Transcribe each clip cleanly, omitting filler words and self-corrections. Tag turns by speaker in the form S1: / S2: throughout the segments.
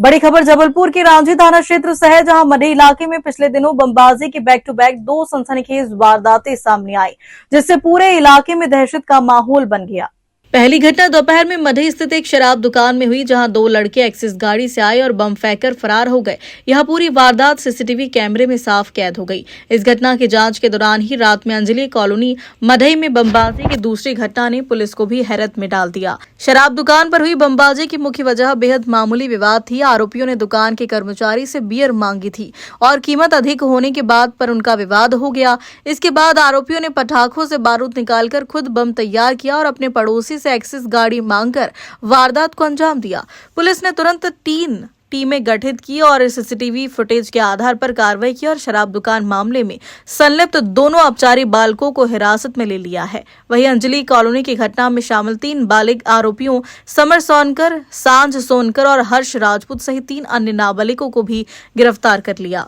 S1: बड़ी खबर जबलपुर के रांझी थाना क्षेत्र से है, जहां मढ़ई इलाके में पिछले दिनों बमबाजी की बैक टू बैक दो सनसनीखेज वारदातें सामने आई, जिससे पूरे इलाके में दहशत का माहौल बन गया। पहली घटना दोपहर में मढ़ई स्थित एक शराब दुकान में हुई, जहां दो लड़के एक्सिस गाड़ी से आए और बम फेंककर फरार हो गए। यह पूरी वारदात सीसीटीवी कैमरे में साफ कैद हो गई। इस घटना की जांच के दौरान ही रात में अंजलि कॉलोनी मढ़ई में बमबाजी की दूसरी घटना ने पुलिस को भी हैरत में डाल दिया। शराब दुकान पर हुई बमबाजी की मुख्य वजह बेहद मामूली विवाद थी। आरोपियों ने दुकान के कर्मचारी से बियर मांगी थी और कीमत अधिक होने के बाद पर उनका विवाद हो गया। इसके बाद आरोपियों ने पटाखों से बारूद निकालकर खुद बम तैयार किया और अपने पड़ोसी से एक्सिस गाड़ी मांगकर वारदात को अंजाम दिया। पुलिस ने तुरंत 3 टीमें गठित की और सीसीटीवी फुटेज के आधार पर कार्रवाई की और शराब दुकान मामले में संलिप्त दोनों अपचारी बालकों को हिरासत में ले लिया है। वहीं अंजलि कॉलोनी की घटना में शामिल 3 बालिग आरोपियों समर सोनकर, सांझ सोनकर और हर्ष राजपूत सहित 3 अन्य नाबालिगों को भी गिरफ्तार कर लिया।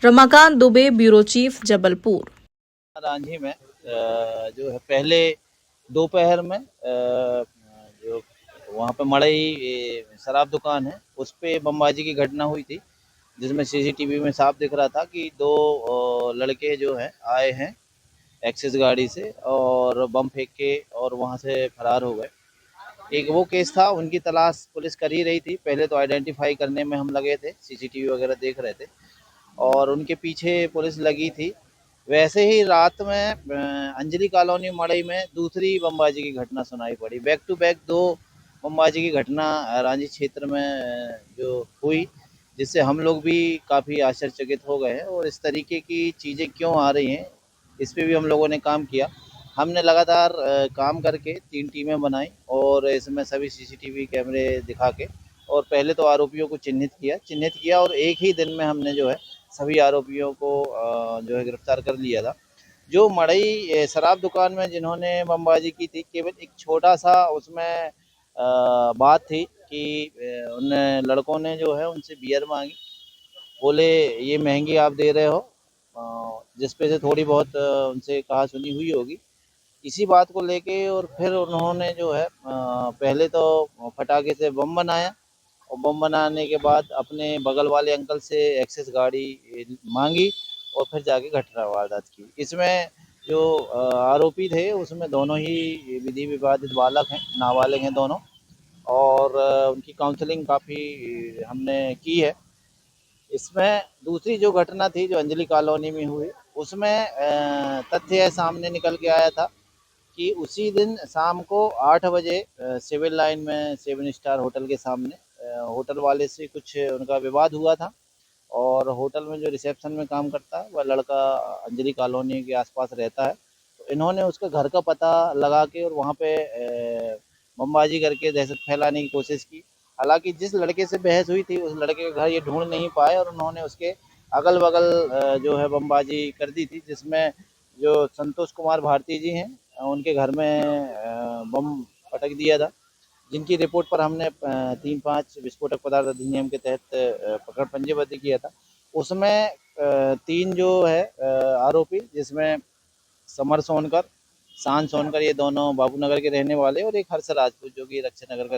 S1: Ramakant Dubey, bureau chief, Jabalpur.
S2: रांझी में जो है पहले दोपहर में जो वहाँ पे मड़ई शराब दुकान है उस पे बमबाजी की घटना हुई थी, जिसमें सीसीटीवी में साफ दिख रहा था कि दो लड़के जो हैं आए हैं एक्सिस गाड़ी से और बम फेंक के और वहाँ से फरार हो गए। एक वो केस था, उनकी तलाश पुलिस कर ही रही थी। पहले तो आइडेंटिफाई करने में हम लगे थे, सीसीटीवी वगैरह देख रहे थे और उनके पीछे पुलिस लगी थी। वैसे ही रात में अंजलि कॉलोनी मड़ई में दूसरी बमबाजी की घटना सुनाई पड़ी। बैक टू बैक 2 बमबाजी की घटना रांझी क्षेत्र में जो हुई, जिससे हम लोग भी काफ़ी आश्चर्यचकित हो गए हैं और इस तरीके की चीज़ें क्यों आ रही हैं, इस पे भी हम लोगों ने काम किया। हमने लगातार काम करके 3 टीमें बनाई और इसमें सभी सीसीटीवी कैमरे दिखा के और पहले तो आरोपियों को चिन्हित किया और एक ही दिन में हमने जो है सभी आरोपियों को जो है गिरफ्तार कर लिया था। जो मड़ई शराब दुकान में जिन्होंने बमबाजी की थी, केवल एक छोटा-सा उसमें बात थी कि उन लड़कों ने जो है उनसे बियर माँगी। बोले ये महँगी आप दे रहे हो, जिस पे से थोड़ी बहुत उनसे कहा-सुनी हुई होगी। इसी बात को लेके और फिर उन्होंने जो है पहले तो पटाखे से बम बनाया और बम बनाने के बाद अपने बगल वाले अंकल से एक्सेस गाड़ी मांगी और फिर जाके घटना वारदात की। इसमें जो आरोपी थे उसमें दोनों ही विधि विवादित बालक हैं, नाबालिग हैं दोनों और उनकी काउंसलिंग काफ़ी हमने की है। इसमें दूसरी जो घटना थी जो अंजलि कॉलोनी में हुई, उसमें तथ्य सामने निकल के आया था कि उसी दिन शाम को 8 बजे सिविल लाइन में 7 स्टार होटल के सामने होटल वाले से कुछ उनका विवाद हुआ था और होटल में जो रिसेप्शन में काम करता है वह लड़का अंजलि कॉलोनी के आसपास रहता है। तो इन्होंने उसके घर का पता लगा के और वहाँ पे बमबाजी करके दहशत फैलाने की कोशिश की। हालांकि जिस लड़के से बहस हुई थी उस लड़के का घर ये ढूंढ नहीं पाए और उन्होंने उसके अगल बगल जो है बमबाजी कर दी थी, जिसमें जो संतोष कुमार भारती जी हैं उनके घर में बम पटक दिया था, जिनकी रिपोर्ट पर हमने 3-5 विस्फोटक पदार्थ अधिनियम के तहत पकड़ पंजीबद्ध किया था। उसमें 3 जो है आरोपी, जिसमें समर सोनकर, सांझ सोनकर, ये दोनों बाबू नगर के रहने वाले और एक हर्ष राजपूत जो कि रक्षा नगर का